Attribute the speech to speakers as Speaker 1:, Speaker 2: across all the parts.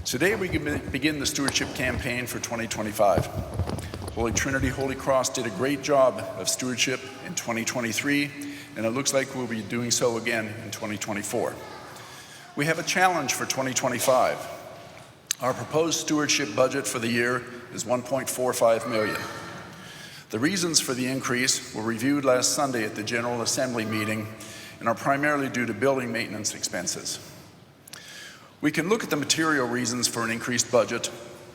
Speaker 1: Today we begin the stewardship campaign for 2025. Holy Trinity Holy Cross did a great job of stewardship in 2023, and it looks like we'll be doing so again in 2024. We have a challenge for 2025. Our proposed stewardship budget for the year is $1.45 million. The reasons for the increase were reviewed last Sunday at the General Assembly meeting and are primarily due to building maintenance expenses. We can look at the material reasons for an increased budget,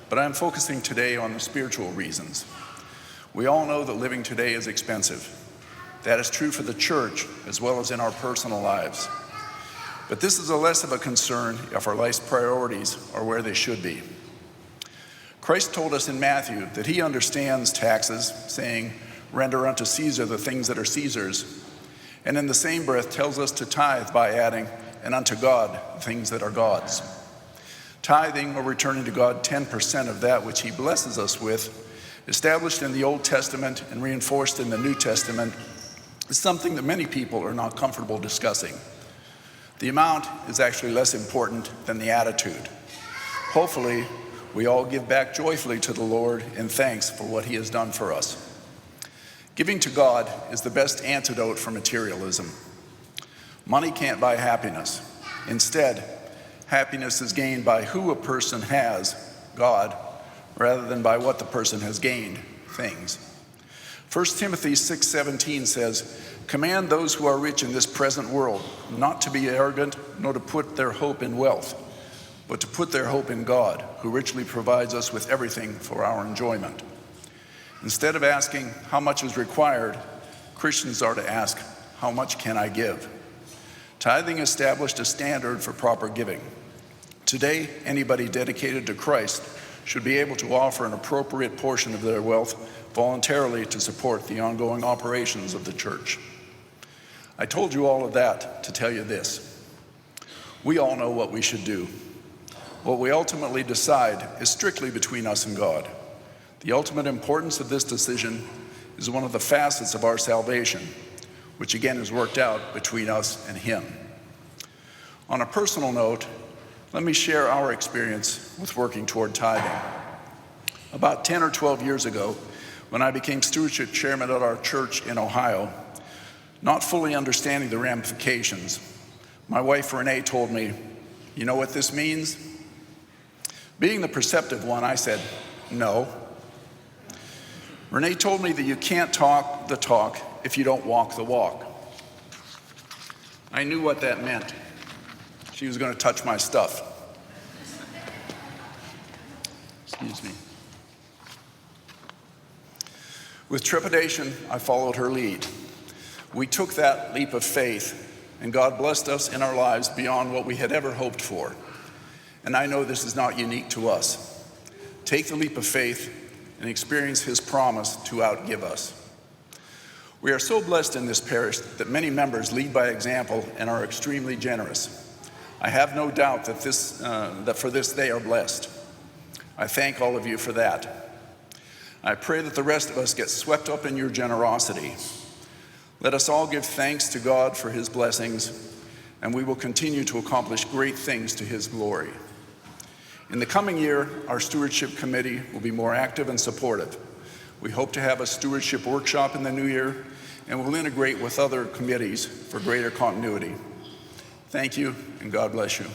Speaker 1: but I'm focusing today on the spiritual reasons. We all know that living today is expensive. That is true for the church as well as in our personal lives. But this is less of a concern if our life's priorities are where they should be. Christ told us in Matthew that he understands taxes, saying, "Render unto Caesar the things that are Caesar's," and in the same breath tells us to tithe by adding, "and unto God things that are God's." Tithing, or returning to God 10% of that which he blesses us with, established in the Old Testament and reinforced in the New Testament, is something that many people are not comfortable discussing. The amount is actually less important than the attitude. Hopefully, we all give back joyfully to the Lord in thanks for what he has done for us. Giving to God is the best antidote for materialism. Money can't buy happiness. Instead, happiness is gained by who a person has, God, rather than by what the person has gained, things. 1 Timothy 6:17 says, "Command those who are rich in this present world not to be arrogant, nor to put their hope in wealth, but to put their hope in God, who richly provides us with everything for our enjoyment." Instead of asking how much is required, Christians are to ask, how much can I give? Tithing established a standard for proper giving. Today, anybody dedicated to Christ should be able to offer an appropriate portion of their wealth voluntarily to support the ongoing operations of the church. I told you all of that to tell you this. We all know what we should do. What we ultimately decide is strictly between us and God. The ultimate importance of this decision is one of the facets of our salvation, which again is worked out between us and him. On a personal note, let me share our experience with working toward tithing. About 10 or 12 years ago, when I became stewardship chairman at our church in Ohio, not fully understanding the ramifications, my wife Renee told me, "You know what this means?" Being the perceptive one, I said, "No." Renee told me that you can't talk the talk if you don't walk the walk. I knew what that meant. She was going to touch my stuff. Excuse me. With trepidation, I followed her lead. We took that leap of faith, and God blessed us in our lives beyond what we had ever hoped for. And I know this is not unique to us. Take the leap of faith and experience his promise to outgive us. We are so blessed in this parish that many members lead by example and are extremely generous. I have no doubt that for this they are blessed. I thank all of you for that. I pray that the rest of us get swept up in your generosity. Let us all give thanks to God for his blessings, and we will continue to accomplish great things to his glory. In the coming year, our stewardship committee will be more active and supportive. We hope to have a stewardship workshop in the new year, and we'll integrate with other committees for greater continuity. Thank you, and God bless you.